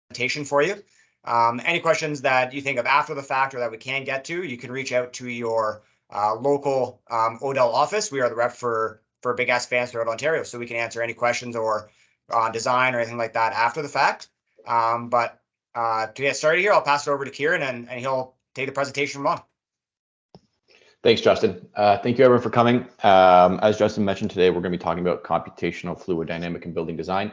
presentation for you. Any questions that you think of after the fact or that we can get to, you can reach out to your local Odell office. We are the rep for Big Ass Fans throughout Ontario, so we can answer any questions or on design or anything like that after the fact. But to get started here, I'll pass it over to Kieran and he'll take the presentation from on. Thanks, Justin. Thank you everyone for coming. As Justin mentioned, today we're going to be talking about computational fluid dynamic and building design.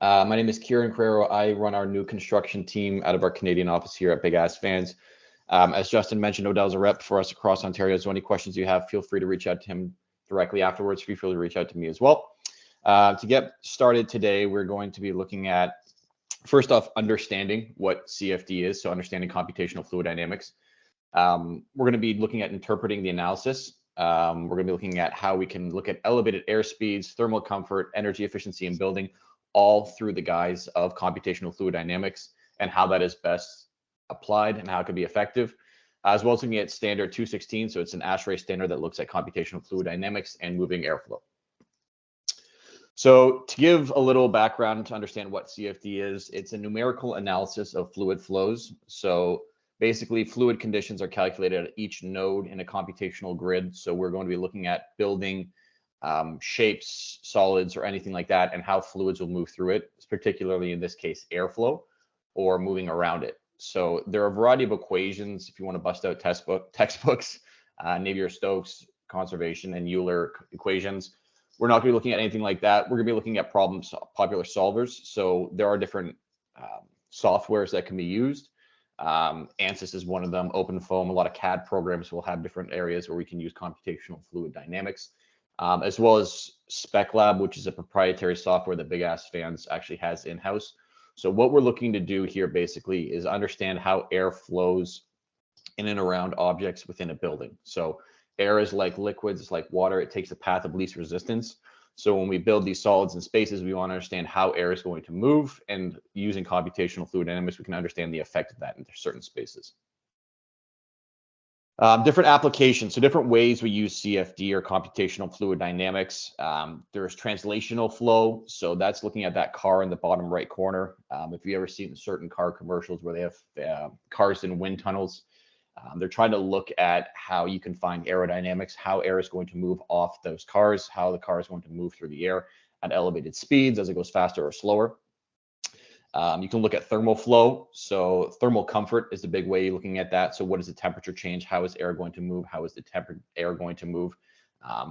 My name is Kieran Carrero. I run our new construction team out of our Canadian office here at Big Ass Fans. As Justin mentioned, Odell's a rep for us across Ontario. So any questions you have, feel free to reach out to him directly afterwards. Feel free to reach out to me as well. To get started today, we're going to be looking at, first off, understanding what CFD is, so understanding computational fluid dynamics. We're going to be looking at interpreting the analysis. We're going to be looking at how we can look at elevated air speeds, thermal comfort, energy efficiency in building, all through the guise of computational fluid dynamics and how that is best applied and how it can be effective, as well as looking at standard 216. So it's an ASHRAE standard that looks at computational fluid dynamics and moving airflow. So to give a little background to understand what CFD is, it's a numerical analysis of fluid flows. So basically, fluid conditions are calculated at each node in a computational grid. So we're going to be looking at building shapes, solids, or anything like that, and how fluids will move through it, particularly in this case, airflow or moving around it. So there are a variety of equations if you want to bust out textbooks, Navier-Stokes, conservation, and Euler equations. We're not going to be looking at anything like that. We're going to be looking at popular solvers. So there are different softwares that can be used. ANSYS is one of them, OpenFOAM. A lot of CAD programs will have different areas where we can use computational fluid dynamics, as well as SpecLab, which is a proprietary software that Big Ass Fans actually has in-house. So what we're looking to do here basically is understand how air flows in and around objects within a building. So air is like liquids, it's like water. It takes the path of least resistance. So when we build these solids and spaces, we want to understand how air is going to move, and using computational fluid dynamics, we can understand the effect of that in certain spaces. Different applications, so different ways we use CFD or computational fluid dynamics. There's translational flow, so that's looking at that car in the bottom right corner. If you ever seen certain car commercials where they have cars in wind tunnels, they're trying to look at how you can find aerodynamics, how air is going to move off those cars, how the car is going to move through the air at elevated speeds as it goes faster or slower. You can look at thermal flow. So thermal comfort is the big way you're looking at that. So what is the temperature change? How is air going to move? How is the air going to move?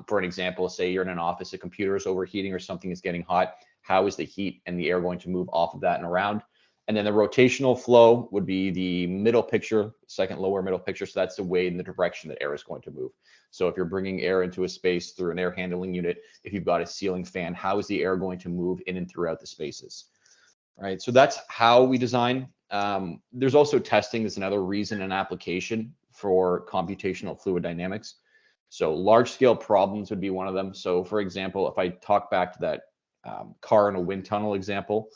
For an example, say you're in an office, a computer is overheating or something is getting hot. How is the heat and the air going to move off of that and around? And then the rotational flow would be the middle picture, second lower middle picture. So that's the way in the direction that air is going to move. So if you're bringing air into a space through an air handling unit, if you've got a ceiling fan, how is the air going to move in and throughout the spaces? All right, so that's how we design. There's also testing is another reason and application for computational fluid dynamics. So large scale problems would be one of them. So for example, if I talk back to that car in a wind tunnel example,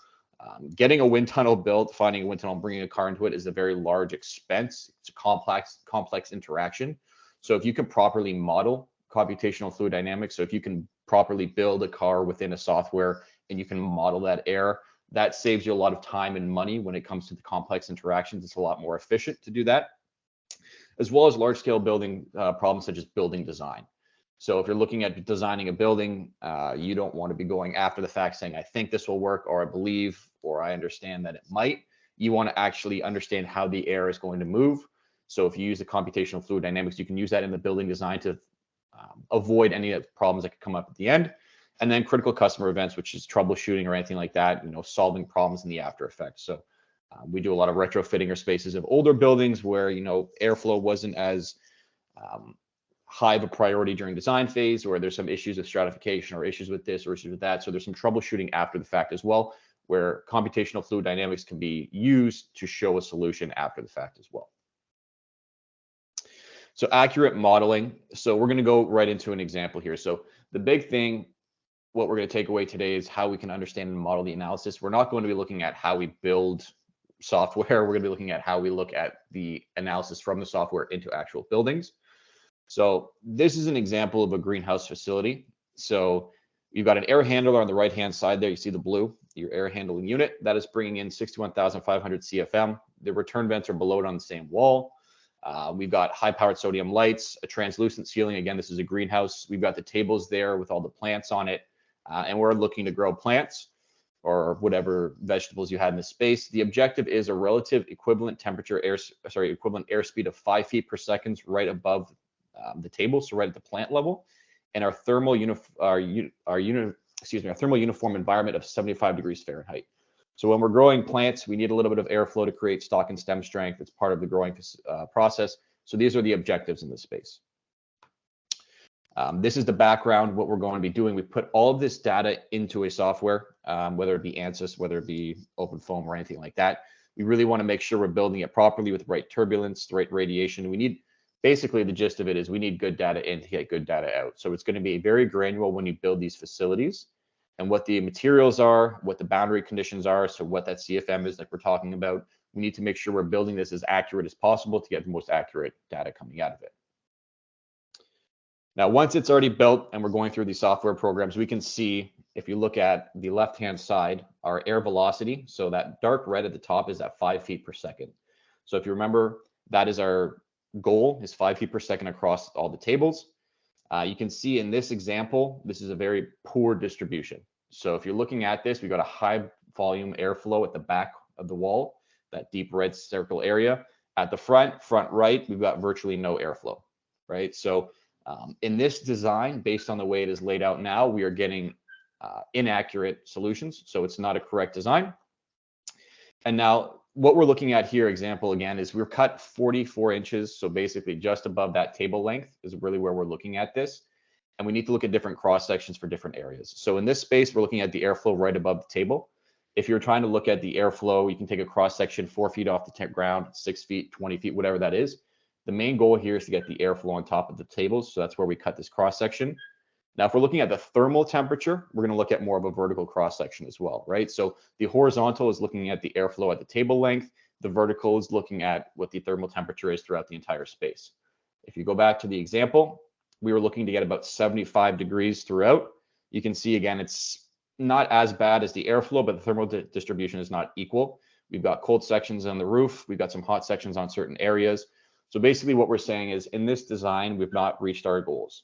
getting a wind tunnel built, finding a wind tunnel, and bringing a car into it is a very large expense. It's a complex interaction. So if you can properly model computational fluid dynamics, so if you can properly build a car within a software and you can model that air, that saves you a lot of time and money when it comes to the complex interactions. It's a lot more efficient to do that, as well as large scale building problems such as building design. So if you're looking at designing a building, you don't want to be going after the fact saying, I think this will work, or I believe, or I understand that it might. You want to actually understand how the air is going to move. So if you use the computational fluid dynamics, you can use that in the building design to avoid any of the problems that could come up at the end. And then critical customer events, which is troubleshooting or anything like that, solving problems in the after effects. So we do a lot of retrofitting or spaces of older buildings where, airflow wasn't as high of a priority during design phase, or there's some issues with stratification or issues with this or issues with that. So there's some troubleshooting after the fact as well, where computational fluid dynamics can be used to show a solution after the fact as well. So accurate modeling. So we're going to go right into an example here. So the big thing, what we're going to take away today is how we can understand and model the analysis. We're not going to be looking at how we build software. We're going to be looking at how we look at the analysis from the software into actual buildings. So this is an example of a greenhouse facility. So, We've got an air handler on the right-hand side there. You see the blue, your air handling unit. That is bringing in 61,500 CFM. The return vents are below it on the same wall. We've got high-powered sodium lights, a translucent ceiling. Again, this is a greenhouse. We've got the tables there with all the plants on it, and we're looking to grow plants or whatever vegetables you had in the space. The objective is a relative equivalent temperature equivalent airspeed of 5 feet per second right above the table, so right at the plant level, and our thermal uniform environment of 75 degrees Fahrenheit. So when we're growing plants, we need a little bit of airflow to create stalk and stem strength. It's part of the growing process. So these are the objectives in this space. This is the background, what we're going to be doing. We put all of this data into a software, whether it be ANSYS, whether it be OpenFOAM or anything like that. We really want to make sure we're building it properly with the right turbulence, the right radiation. We need, basically the gist of it is we need good data in to get good data out. So it's going to be very granular when you build these facilities and what the materials are, what the boundary conditions are. So what that CFM is like we're talking about. We need to make sure we're building this as accurate as possible to get the most accurate data coming out of it. Now, once it's already built and we're going through these software programs, we can see, if you look at the left-hand side, our air velocity. So that dark red at the top is at 5 feet per second. So if you remember, that is our goal, is 5 feet per second across all the tables. You can see in this example, this is a very poor distribution. So if you're looking at this, we've got a high volume airflow at the back of the wall, that deep red circle area. At the front right, we've got virtually no airflow, right? So in this design, based on the way it is laid out now, we are getting inaccurate solutions. So it's not a correct design. And now what we're looking at here, example again, is we're cut 44 inches. So basically just above that table length is really where we're looking at this. And we need to look at different cross sections for different areas. So in this space, we're looking at the airflow right above the table. If you're trying to look at the airflow, you can take a cross section 4 feet off the ground, 6 feet, 20 feet, whatever that is. The main goal here is to get the airflow on top of the tables. So that's where we cut this cross section. Now, if we're looking at the thermal temperature, we're going to look at more of a vertical cross section as well, right? So the horizontal is looking at the airflow at the table length. The vertical is looking at what the thermal temperature is throughout the entire space. If you go back to the example, we were looking to get about 75 degrees throughout. You can see again, it's not as bad as the airflow, but the thermal distribution is not equal. We've got cold sections on the roof. We've got some hot sections on certain areas. So basically what we're saying is in this design, we've not reached our goals.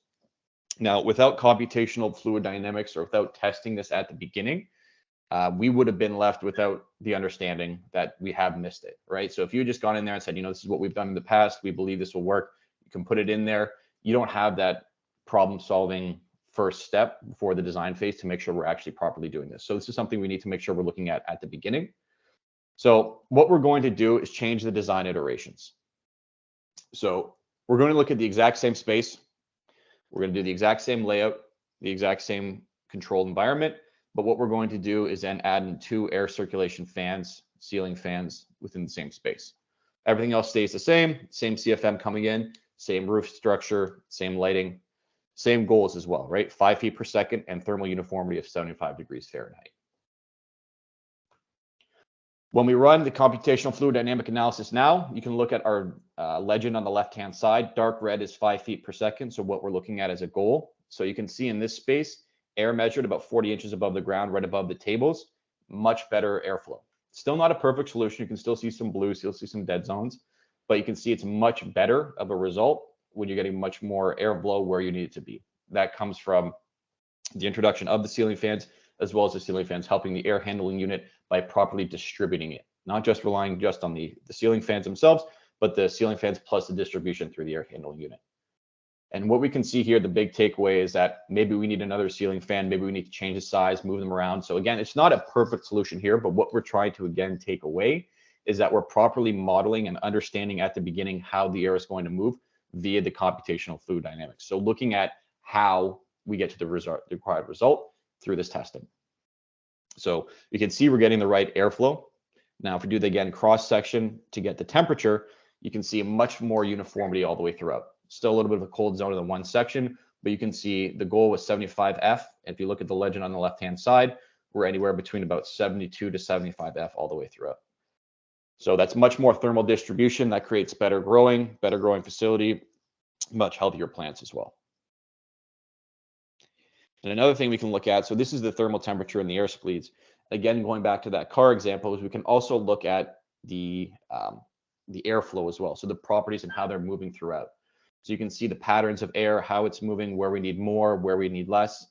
Now, without computational fluid dynamics or without testing this at the beginning, we would have been left without the understanding that we have missed it, right? So if you had just gone in there and said, you know, this is what we've done in the past, we believe this will work, you can put it in there. You don't have that problem solving first step before the design phase to make sure we're actually properly doing this. So this is something we need to make sure we're looking at the beginning. So what we're going to do is change the design iterations. So we're going to look at the exact same space. We're going to do the exact same layout, the exact same controlled environment. But what we're going to do is then add in 2 air circulation fans, ceiling fans within the same space. Everything else stays the same CFM coming in, same roof structure, same lighting, same goals as well, right? 5 feet per second and thermal uniformity of 75 degrees Fahrenheit. When we run the computational fluid dynamic analysis now, you can look at our legend on the left-hand side. Dark red is 5 feet per second. So what we're looking at as a goal. So you can see in this space, air measured about 40 inches above the ground, right above the tables, much better airflow. Still not a perfect solution. You can still see some blue, you'll see some dead zones, but you can see it's much better of a result when you're getting much more airflow where you need it to be. That comes from the introduction of the ceiling fans, as well as the ceiling fans helping the air handling unit by properly distributing it, not just relying just on the ceiling fans themselves, but the ceiling fans plus the distribution through the air handling unit. And what we can see here, the big takeaway is that maybe we need another ceiling fan, maybe we need to change the size, move them around. So again, it's not a perfect solution here, but what we're trying to again take away is that we're properly modeling and understanding at the beginning how the air is going to move via the computational fluid dynamics. So looking at how we get to the required result through this testing. So you can see we're getting the right airflow. Now, if we do the again cross section to get the temperature, you can see much more uniformity all the way throughout. Still a little bit of a cold zone in the one section, but you can see the goal was 75 F. If you look at the legend on the left-hand side, we're anywhere between about 72 to 75 F all the way throughout. So that's much more thermal distribution that creates better growing facility, much healthier plants as well. And another thing we can look at, so this is the thermal temperature in the air speeds. Again, going back to that car example, is we can also look at the airflow as well. So the properties and how they're moving throughout. So you can see the patterns of air, how it's moving, where we need more, where we need less,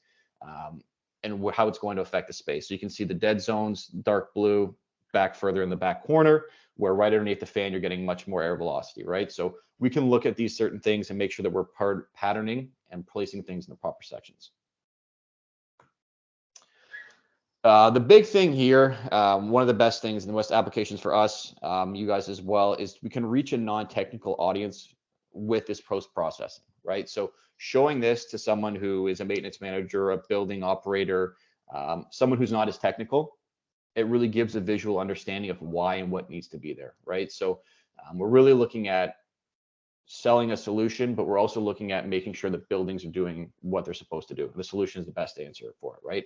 and how it's going to affect the space. So you can see the dead zones, dark blue, back further in the back corner, where right underneath the fan, you're getting much more air velocity, right? So we can look at these certain things and make sure that we're patterning and placing things in the proper sections. The big thing here, one of the best things and the best applications for us, you guys as well, is we can reach a non-technical audience with this post-processing, right? So showing this to someone who is a maintenance manager, a building operator, someone who's not as technical, it really gives a visual understanding of why and what needs to be there, right? So we're really looking at selling a solution, but we're also looking at making sure that buildings are doing what they're supposed to do. The solution is the best answer for it, right?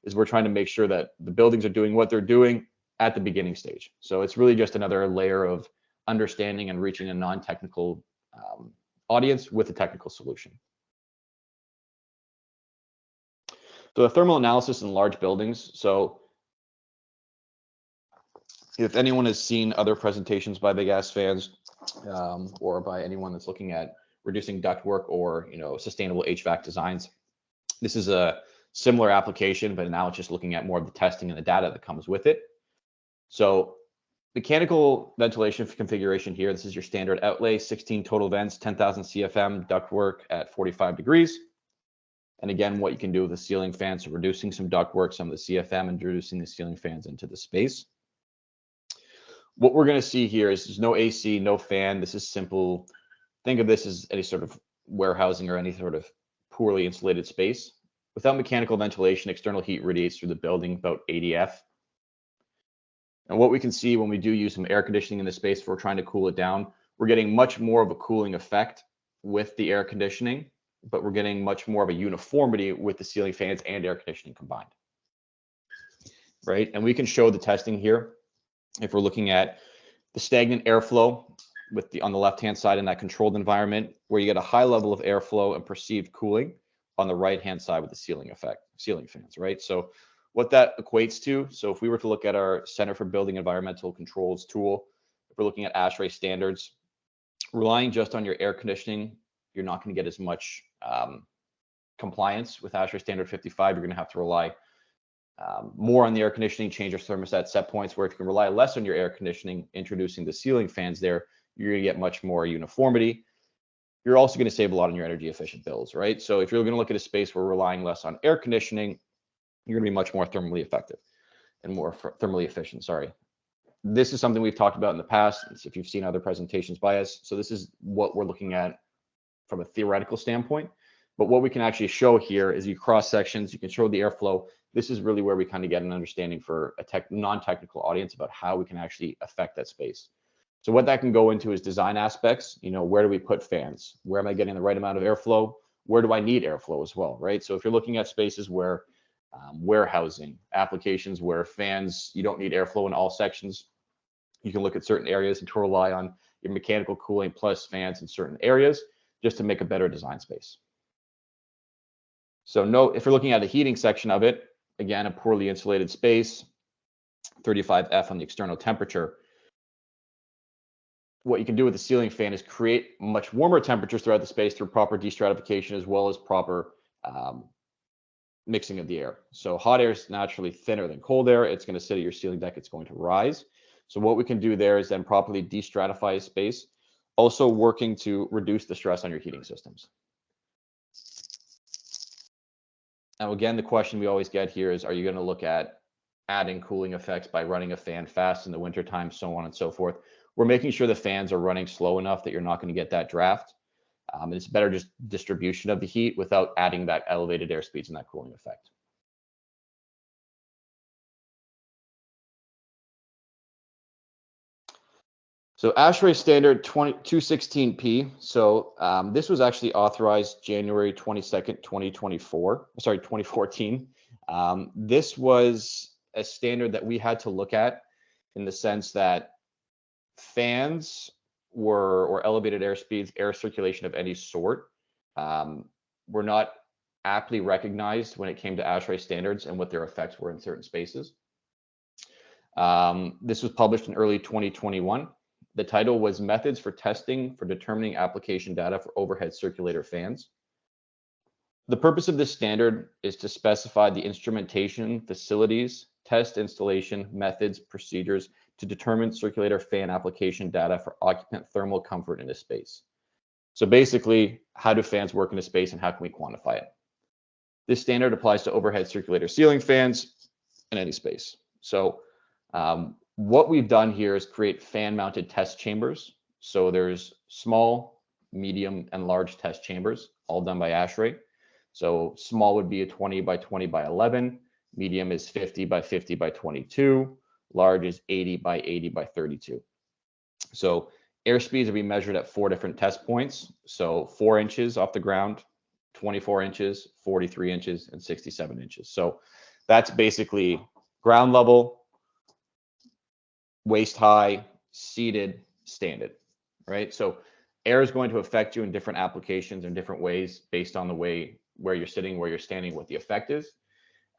Is we're trying to make sure that the buildings are doing what they're doing at the beginning stage. So it's really just another layer of understanding and reaching a non-technical audience with a technical solution. So the thermal analysis in large buildings. So if anyone has seen other presentations by Big Ass Fans or by anyone that's looking at reducing ductwork or sustainable HVAC designs, this is a similar application, but now it's just looking at more of the testing and the data that comes with it. So mechanical ventilation configuration here, this is your standard outlay, 16 total vents, 10,000 CFM, ductwork at 45 degrees. And again, what you can do with the ceiling fans, so reducing some ductwork, some of the CFM, and introducing the ceiling fans into the space. What we're going to see here is there's no AC, no fan. This is simple. Think of this as any sort of warehousing or any sort of poorly insulated space. Without mechanical ventilation, external heat radiates through the building about 80 F. And what we can see when we do use some air conditioning in the space, if we're trying to cool it down, we're getting much more of a cooling effect with the air conditioning, but we're getting much more of a uniformity with the ceiling fans and air conditioning combined. Right? And we can show the testing here. If we're looking at the stagnant airflow with on the left-hand side in that controlled environment, where you get a high level of airflow and perceived cooling on the right-hand side with the ceiling fans, right? So what that equates to, so if we were to look at our Center for Building Environmental Controls tool, if we're looking at ASHRAE standards, relying just on your air conditioning, you're not going to get as much compliance with ASHRAE standard 55. You're going to have to rely more on the air conditioning, change your thermostat set points, where if you can rely less on your air conditioning, introducing the ceiling fans there, you're going to get much more uniformity. You're also going to save a lot on your energy efficient bills, right? So if you're going to look at a space where we're relying less on air conditioning, you're going to be much more thermally effective and more thermally efficient, sorry. This is something we've talked about in the past, if you've seen other presentations by us. So this is what we're looking at from a theoretical standpoint. But what we can actually show here is you cross sections, you can show the airflow. This is really where we kind of get an understanding for a non-technical audience about how we can actually affect that space. So what that can go into is design aspects. Where do we put fans? Where am I getting the right amount of airflow? Where do I need airflow as well, right? So if you're looking at spaces where warehousing, applications where fans, you don't need airflow in all sections, you can look at certain areas and to rely on your mechanical cooling plus fans in certain areas just to make a better design space. So note, if you're looking at the heating section of it, again, a poorly insulated space, 35 F on the external temperature. What you can do with the ceiling fan is create much warmer temperatures throughout the space through proper destratification as well as proper mixing of the air. So hot air is naturally thinner than cold air. It's going to sit at your ceiling deck. It's going to rise. So what we can do there is then properly destratify a space, also working to reduce the stress on your heating systems. Now, again, the question we always get here is, are you going to look at adding cooling effects by running a fan fast in the wintertime, so on and so forth? We're making sure the fans are running slow enough that you're not going to get that draft. And it's better just distribution of the heat without adding that elevated air speeds and that cooling effect. So ASHRAE standard 216P. So this was actually authorized January 22nd, 2014. This was a standard that we had to look at in the sense that fans or elevated air speeds, air circulation of any sort, were not aptly recognized when it came to ASHRAE standards and what their effects were in certain spaces. This was published in early 2021. The title was Methods for Testing for Determining Application Data for Overhead Circulator Fans. The purpose of this standard is to specify the instrumentation, facilities, test installation, methods, procedures to determine circulator fan application data for occupant thermal comfort in a space. So basically, how do fans work in a space and how can we quantify it? This standard applies to overhead circulator ceiling fans in any space. So what we've done here is create fan mounted test chambers. So there's small, medium, and large test chambers, all done by ASHRAE. So small would be a 20 by 20 by 11, medium is 50 by 50 by 22, large is 80 by 80 by 32. So airspeeds will be measured at 4 different test points. So 4 inches off the ground, 24 inches, 43 inches, and 67 inches. So that's basically ground level, waist high, seated, standing, right? So air is going to affect you in different applications in different ways based on the way where you're sitting, where you're standing, what the effect is.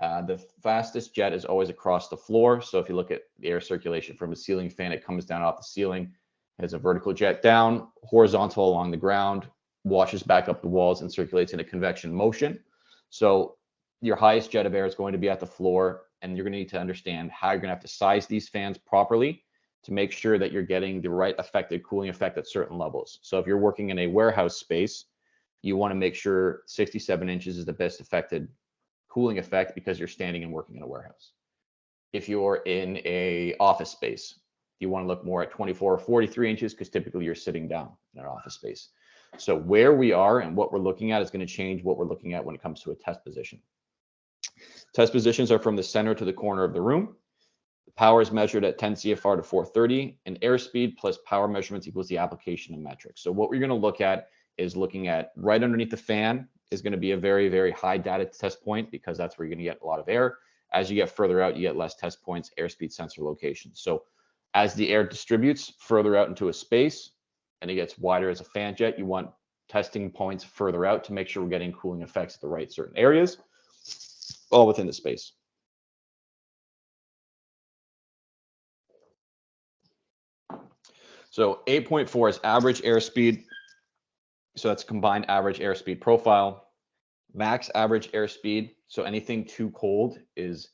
The fastest jet is always across the floor. So if you look at the air circulation from a ceiling fan, it comes down off the ceiling, has a vertical jet down, horizontal along the ground, washes back up the walls and circulates in a convection motion. So your highest jet of air is going to be at the floor, and you're going to need to understand how you're going to have to size these fans properly to make sure that you're getting the right effective cooling effect at certain levels. So if you're working in a warehouse space, you want to make sure 67 inches is the best affected cooling effect because you're standing and working in a warehouse. If you're in a office space, you want to look more at 24 or 43 inches because typically you're sitting down in an office space. So where we are and what we're looking at is going to change what we're looking at when it comes to a test position. Test positions are from the center to the corner of the room. The power is measured at 10 CFR to 430, and airspeed plus power measurements equals the application of metrics. So what we're going to look at is looking at right underneath the fan is going to be a very, very high data test point because that's where you're going to get a lot of air. As you get further out, you get less test points, airspeed sensor locations. So as the air distributes further out into a space and it gets wider as a fan jet, you want testing points further out to make sure we're getting cooling effects at the right certain areas, all within the space. So 8.4 is average airspeed. So that's combined average airspeed profile. Max average airspeed. So anything too cold is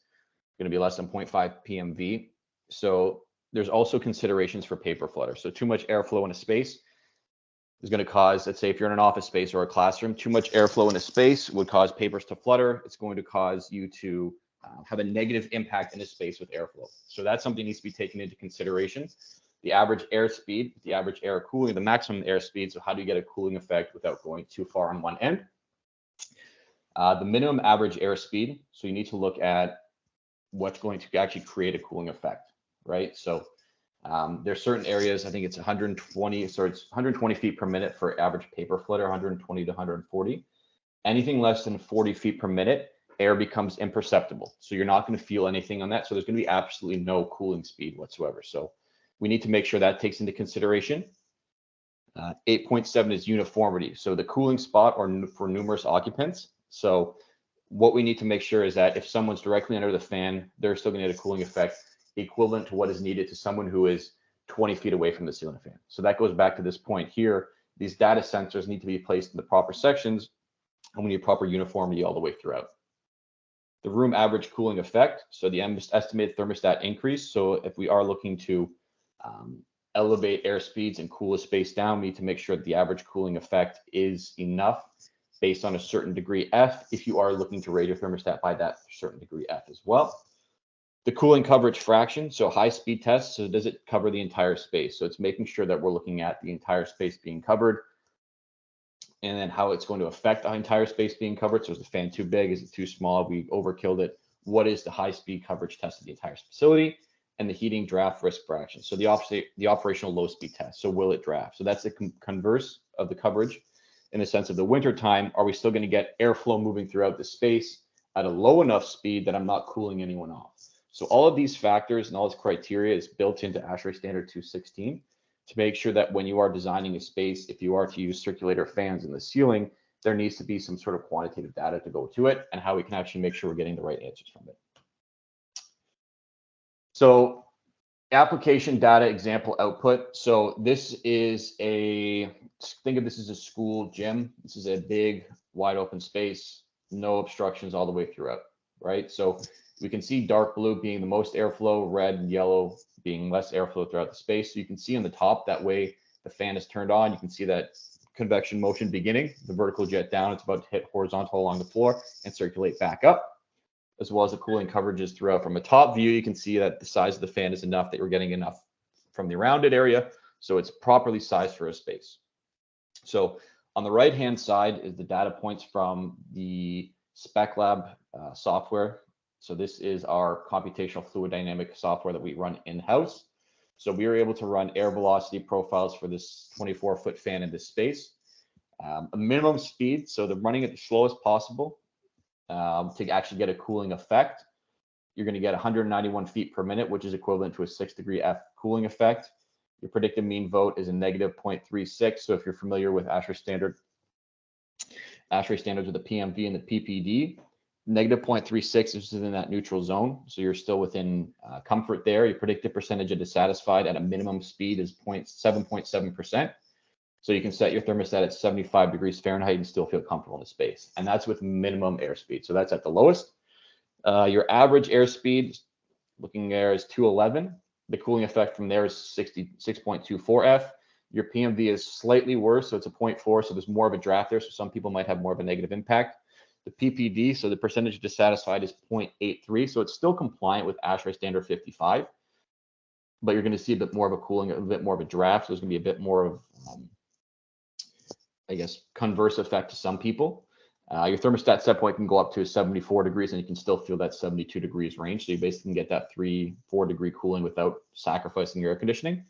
going to be less than 0.5 PMV. So there's also considerations for paper flutter. So too much airflow in a space is going to cause, let's say if you're in an office space or a classroom, too much airflow in a space would cause papers to flutter. It's going to cause you to have a negative impact in a space with airflow. So that's something that needs to be taken into consideration. The average airspeed, the average air cooling, the maximum airspeed. So how do you get a cooling effect without going too far on one end? The minimum average airspeed. So you need to look at what's going to actually create a cooling effect, right? So there's certain areas, I think it's 120, so it's 120 feet per minute for average paper flutter, 120 to 140. Anything less than 40 feet per minute, air becomes imperceptible. So you're not going to feel anything on that. So there's going to be absolutely no cooling speed whatsoever. So we need to make sure that takes into consideration. 8.7 is uniformity. So the cooling spot or for numerous occupants. So what we need to make sure is that if someone's directly under the fan, they're still going to get a cooling effect equivalent to what is needed to someone who is 20 feet away from the ceiling fan. So that goes back to this point here. These data sensors need to be placed in the proper sections, and we need proper uniformity all the way throughout. The room average cooling effect. So the estimated thermostat increase. So if we are looking to elevate air speeds and cool a space down, we need to make sure that the average cooling effect is enough based on a certain degree F if you are looking to raise your thermostat by that certain degree F as well. The cooling coverage fraction, so high speed test, so does it cover the entire space? So it's making sure that we're looking at the entire space being covered and then how it's going to affect the entire space being covered. So is the fan too big? Is it too small? We overkilled it. What is the high speed coverage test of the entire facility? And the heating draft risk fraction. So the operational low speed test. So will it draft? So that's the converse of the coverage in the sense of the winter time. Are we still going to get airflow moving throughout the space at a low enough speed that I'm not cooling anyone off? So all of these factors and all this criteria is built into ASHRAE Standard 216 to make sure that when you are designing a space, if you are to use circulator fans in the ceiling, there needs to be some sort of quantitative data to go to it and how we can actually make sure we're getting the right answers from it. So application data example output. So this is think of this as a school gym. This is a big, wide open space, no obstructions all the way throughout, right? So we can see dark blue being the most airflow, red and yellow being less airflow throughout the space. So you can see on the top, that way the fan is turned on, you can see that convection motion beginning, the vertical jet down, it's about to hit horizontal along the floor and circulate back up, as well as the cooling coverages throughout. From a top view, you can see that the size of the fan is enough that you're getting enough from the rounded area, so it's properly sized for a space. So on the right-hand side is the data points from the SpecLab software. So this is our computational fluid dynamic software that we run in-house. So we were able to run air velocity profiles for this 24-foot fan in this space. A minimum speed, so they're running at the slowest possible to actually get a cooling effect. You're going to get 191 feet per minute, which is equivalent to a 6-degree F cooling effect. Your predicted mean vote is a negative 0.36. So if you're familiar with ASHRAE standards with the PMV and the PPD, negative 0.36 is within that neutral zone. So you're still within comfort there. Your predicted percentage of dissatisfied at a minimum speed is 7.7%. So you can set your thermostat at 75 degrees Fahrenheit and still feel comfortable in the space. And that's with minimum airspeed. So that's at the lowest. Your average airspeed looking there is 211. The cooling effect from there is 66.24 F. Your PMV is slightly worse, so it's a 0.4, so there's more of a draft there, so some people might have more of a negative impact. The PPD, so the percentage dissatisfied, is 0.83, so it's still compliant with ASHRAE standard 55, but you're going to see a bit more of a cooling, a bit more of a draft, so there's going to be a bit more of, I guess, converse effect to some people. Your thermostat set point can go up to 74 degrees and you can still feel that 72 degrees range. So you basically can get that 3-4 degree cooling without sacrificing your air conditioning.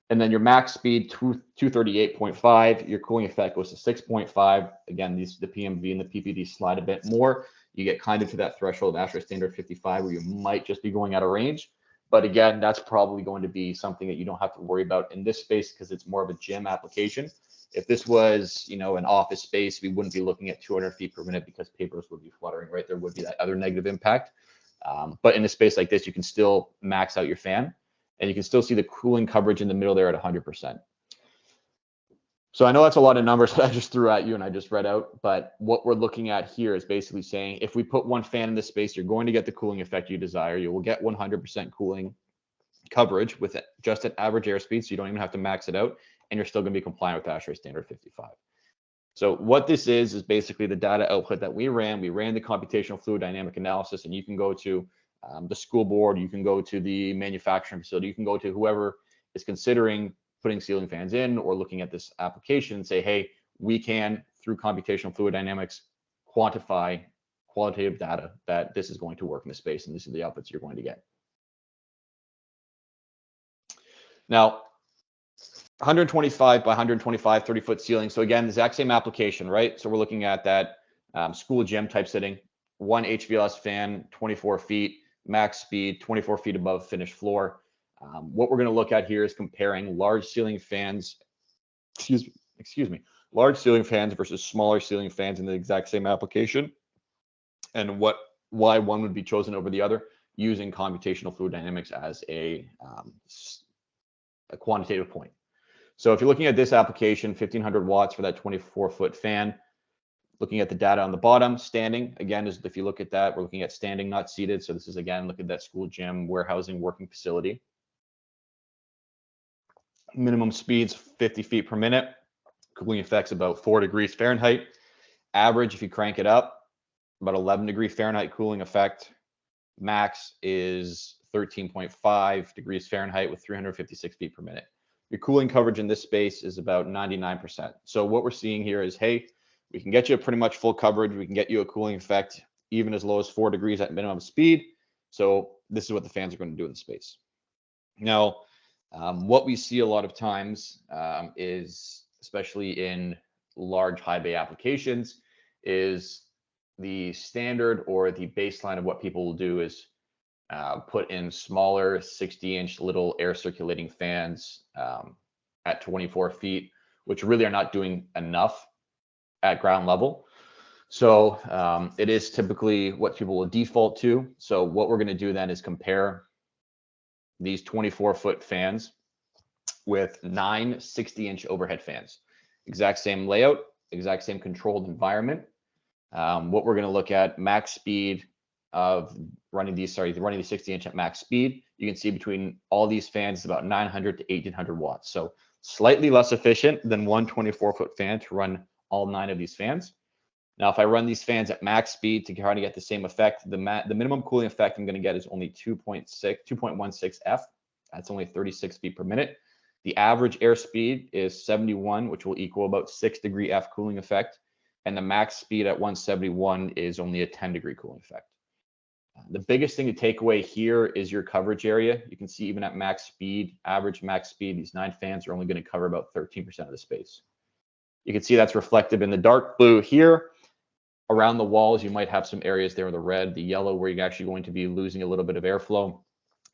And then your max speed, 238.5, your cooling effect goes to 6.5. Again, the PMV and the PPD slide a bit more. You get kind of to that threshold of ASHRAE standard 55 where you might just be going out of range. But again, that's probably going to be something that you don't have to worry about in this space because it's more of a gym application. If this was, an office space, we wouldn't be looking at 200 feet per minute because papers would be fluttering, right? There would be that other negative impact. But in a space like this, you can still max out your fan and you can still see the cooling coverage in the middle there at 100%. So I know that's a lot of numbers that I just threw at you and I just read out, but what we're looking at here is basically saying, if we put one fan in this space, you're going to get the cooling effect you desire. You will get 100% cooling coverage with just at average airspeed, so you don't even have to max it out, and you're still going to be compliant with ASHRAE standard 55. So what this is basically the data output that we ran. We ran the computational fluid dynamic analysis, and you can go to the school board, you can go to the manufacturing facility, you can go to whoever is considering putting ceiling fans in or looking at this application and say, hey, we can, through computational fluid dynamics, quantify qualitative data that this is going to work in the space, and this is the outputs you're going to get. Now, 125 by 125, 30-foot ceiling. So again, the exact same application, right? So we're looking at that school gym type setting, one HVLS fan, 24 feet, max speed, 24 feet above finished floor. What we're going to look at here is comparing large ceiling fans, large ceiling fans versus smaller ceiling fans in the exact same application, and why one would be chosen over the other using computational fluid dynamics as a quantitative point. So if you're looking at this application, 1500 watts for that 24-foot fan, looking at the data on the bottom, standing, again, if you look at that, we're looking at standing, not seated. So this is, again, look at that school gym, warehousing, working facility. Minimum speeds, 50 feet per minute. Cooling effects about 4 degrees Fahrenheit. Average, if you crank it up, about 11 degree Fahrenheit cooling effect. Max is 13.5 degrees Fahrenheit with 356 feet per minute. Your cooling coverage in this space is about 99%. So what we're seeing here is, hey, we can get you a pretty much full coverage. We can get you a cooling effect even as low as 4 degrees at minimum speed. So this is what the fans are going to do in the space. Now, what we see a lot of times is, especially in large high bay applications, is the standard or the baseline of what people will do is put in smaller 60-inch little air circulating fans at 24 feet, which really are not doing enough at ground level. So it is typically what people will default to. So what we're going to do then is compare these 24-foot fans with 9 60-inch overhead fans. Exact same layout, exact same controlled environment. What we're going to look at, max speed of running these 60-inch at max speed. You can see between all these fans is about 900 to 1800 watts. So slightly less efficient than one 24-foot fan to run all 9 of these fans. Now, if I run these fans at max speed to try to get the same effect, the minimum cooling effect I'm going to get is only 2.16 F. That's only 36 feet per minute. The average airspeed is 71, which will equal about 6 degree F cooling effect. And the max speed at 171 is only a 10 degree cooling effect. The biggest thing to take away here is your coverage area. You can see even at max speed, average max speed, these 9 fans are only going to cover about 13% of the space. You can see that's reflective in the dark blue here. Around the walls, you might have some areas there in the red, the yellow, where you're actually going to be losing a little bit of airflow.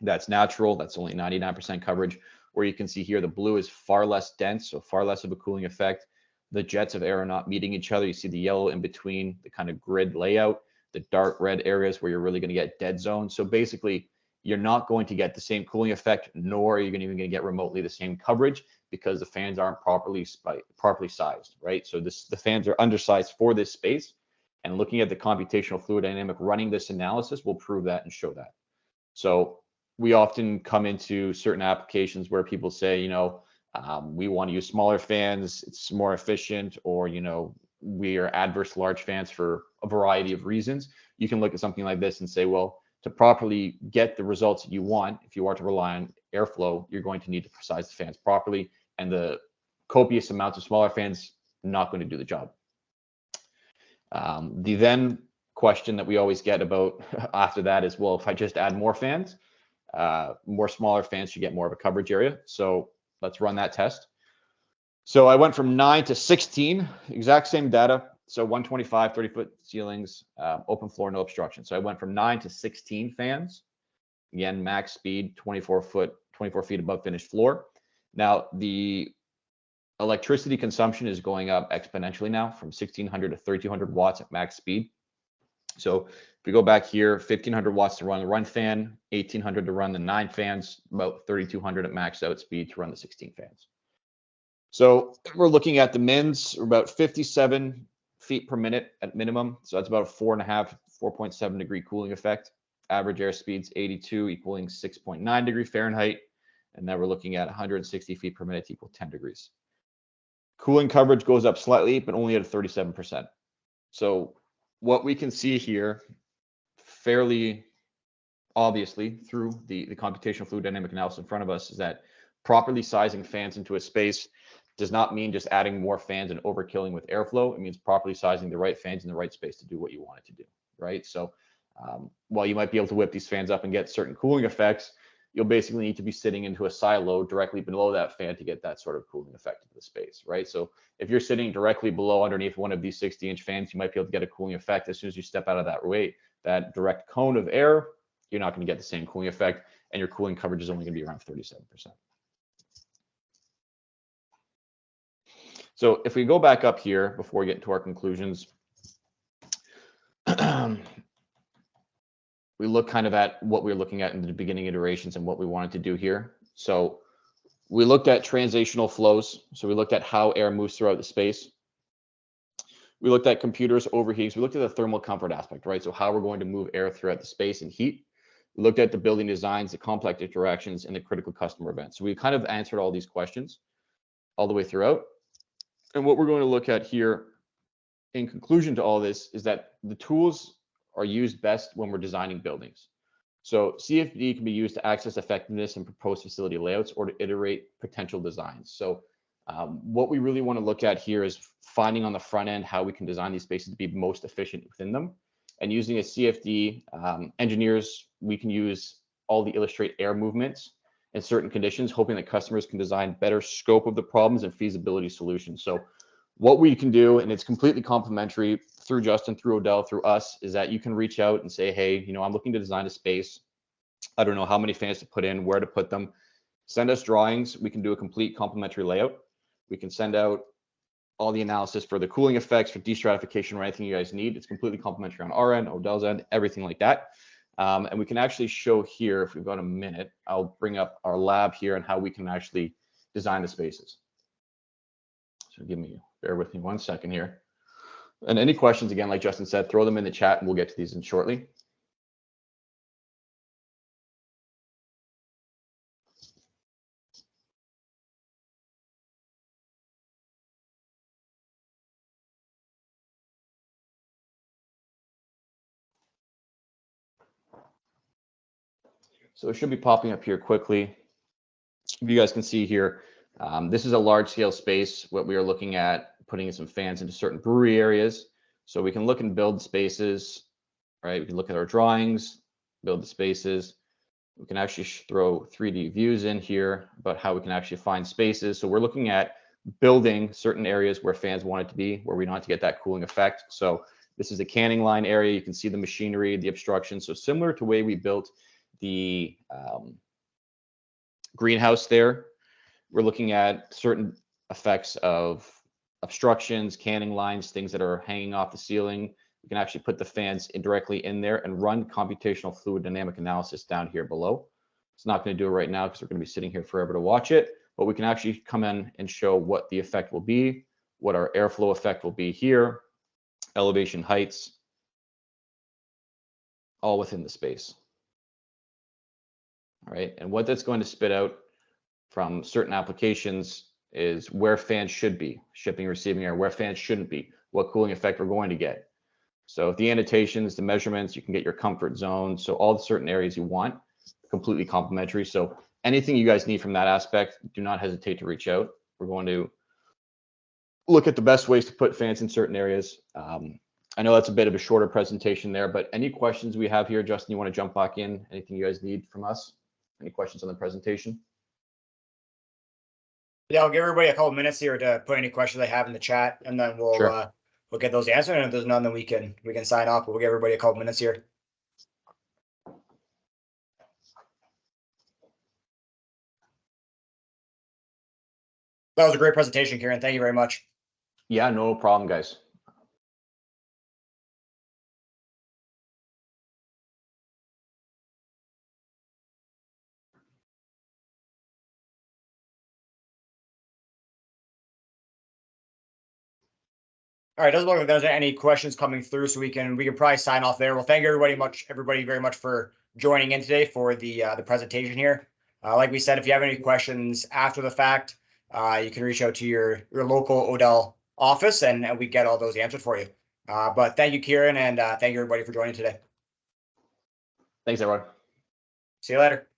That's natural. That's only 99% coverage. Where you can see here, the blue is far less dense, so far less of a cooling effect. The jets of air are not meeting each other. You see the yellow in between, the kind of grid layout, the dark red areas where you're really going to get dead zone. So basically, you're not going to get the same cooling effect, nor are you even going to get remotely the same coverage because the fans aren't properly sized, right? So the fans are undersized for this space. And looking at the computational fluid dynamic, running this analysis will prove that and show that. So we often come into certain applications where people say, we want to use smaller fans, it's more efficient, or, we are adverse to large fans for a variety of reasons. You can look at something like this and say, well, to properly get the results that you want, if you are to rely on airflow, you're going to need to size the fans properly. And the copious amounts of smaller fans not going to do the job. The then question that we always get about after that is, well, if I just add more fans, more smaller fans should get more of a coverage area. So let's run that test. So I went from 9 to 16, exact same data. So 125, 30-foot ceilings, open floor, no obstruction. So I went from 9 to 16 fans. Again, max speed, 24 feet above finished floor. Now, the electricity consumption is going up exponentially now from 1600 to 3200 watts at max speed. So if we go back here, 1500 watts to run the run fan, 1800 to run the 9 fans, about 3200 at max out speed to run the 16 fans. So we're looking at the mins, about 57 feet per minute at minimum. So that's about a 4.7 degree cooling effect. Average airspeed's 82, equaling 6.9 degree Fahrenheit. And then we're looking at 160 feet per minute equal 10 degrees. Cooling coverage goes up slightly, but only at a 37%. So what we can see here fairly obviously through the computational fluid dynamic analysis in front of us is that properly sizing fans into a space does not mean just adding more fans and overkilling with airflow. It means properly sizing the right fans in the right space to do what you want it to do, right? So while you might be able to whip these fans up and get certain cooling effects, you'll basically need to be sitting into a silo directly below that fan to get that sort of cooling effect into the space, right? So if you're sitting directly below underneath one of these 60-inch fans, you might be able to get a cooling effect. As soon as you step out of that direct cone of air, you're not going to get the same cooling effect, and your cooling coverage is only going to be around 37%. So if we go back up here before we get into our conclusions, we look kind of at what we were looking at in the beginning iterations and what we wanted to do here. So we looked at translational flows. So we looked at how air moves throughout the space. We looked at computers overheating. So we looked at the thermal comfort aspect, right? So how we're going to move air throughout the space and heat. We looked at the building designs, the complex interactions, and the critical customer events. So we kind of answered all these questions all the way throughout. And what we're going to look at here in conclusion to all this is that the tools are used best when we're designing buildings. So CFD can be used to access effectiveness and propose facility layouts or to iterate potential designs. So what we really want to look at here is finding on the front end how we can design these spaces to be most efficient within them. And using a CFD, engineers, we can use all the illustrate air movements in certain conditions, hoping that customers can design better scope of the problems and feasibility solutions. So what we can do, and it's completely complimentary through Justin, through Odell, through us, is that you can reach out and say, hey, I'm looking to design a space. I don't know how many fans to put in, where to put them. Send us drawings. We can do a complete complimentary layout. We can send out all the analysis for the cooling effects, for destratification, or anything you guys need. It's completely complimentary on our end, Odell's end, everything like that. And we can actually show here, if we've got a minute, I'll bring up our lab here and how we can actually design the spaces. So bear with me 1 second here. And any questions, again, like Justin said, throw them in the chat and we'll get to these in shortly. So it should be popping up here quickly. If you guys can see here, this is a large scale space. What we are looking at, putting in some fans into certain brewery areas. So we can look and build spaces, right? We can look at our drawings, build the spaces. We can actually throw 3D views in here about how we can actually find spaces. So we're looking at building certain areas where fans want it to be, where we don't have to get that cooling effect. So this is the canning line area. You can see the machinery, the obstruction. So similar to the way we built the greenhouse there, we're looking at certain effects of obstructions, canning lines, things that are hanging off the ceiling. We can actually put the fans directly in there and run computational fluid dynamic analysis down here below. It's not going to do it right now because we're going to be sitting here forever to watch it, but we can actually come in and show what the effect will be, what our airflow effect will be here, elevation heights, all within the space. All right, and what that's going to spit out from certain applications is where fans should be, shipping, receiving air, where fans shouldn't be, what cooling effect we're going to get. So the annotations, the measurements, you can get your comfort zone. So all the certain areas you want, completely complimentary. So anything you guys need from that aspect, do not hesitate to reach out. We're going to look at the best ways to put fans in certain areas. I know that's a bit of a shorter presentation there, but any questions we have here, Justin, you want to jump back in? Anything you guys need from us? Any questions on the presentation? Yeah, I'll give everybody a couple minutes here to put any questions they have in the chat, and then we'll we'll get those answered. And if there's none, then we can sign off. But we'll give everybody a couple minutes here. That was a great presentation, Kieran. Thank you very much. Yeah, no problem, guys. All right, doesn't look like there's any questions coming through, so we can probably sign off there. Well, thank everybody very much for joining in today for the presentation here. Like we said, if you have any questions after the fact, you can reach out to your local Odell office, and we get all those answered for you. But thank you, Kieran, and thank you everybody for joining today. Thanks, everyone. See you later.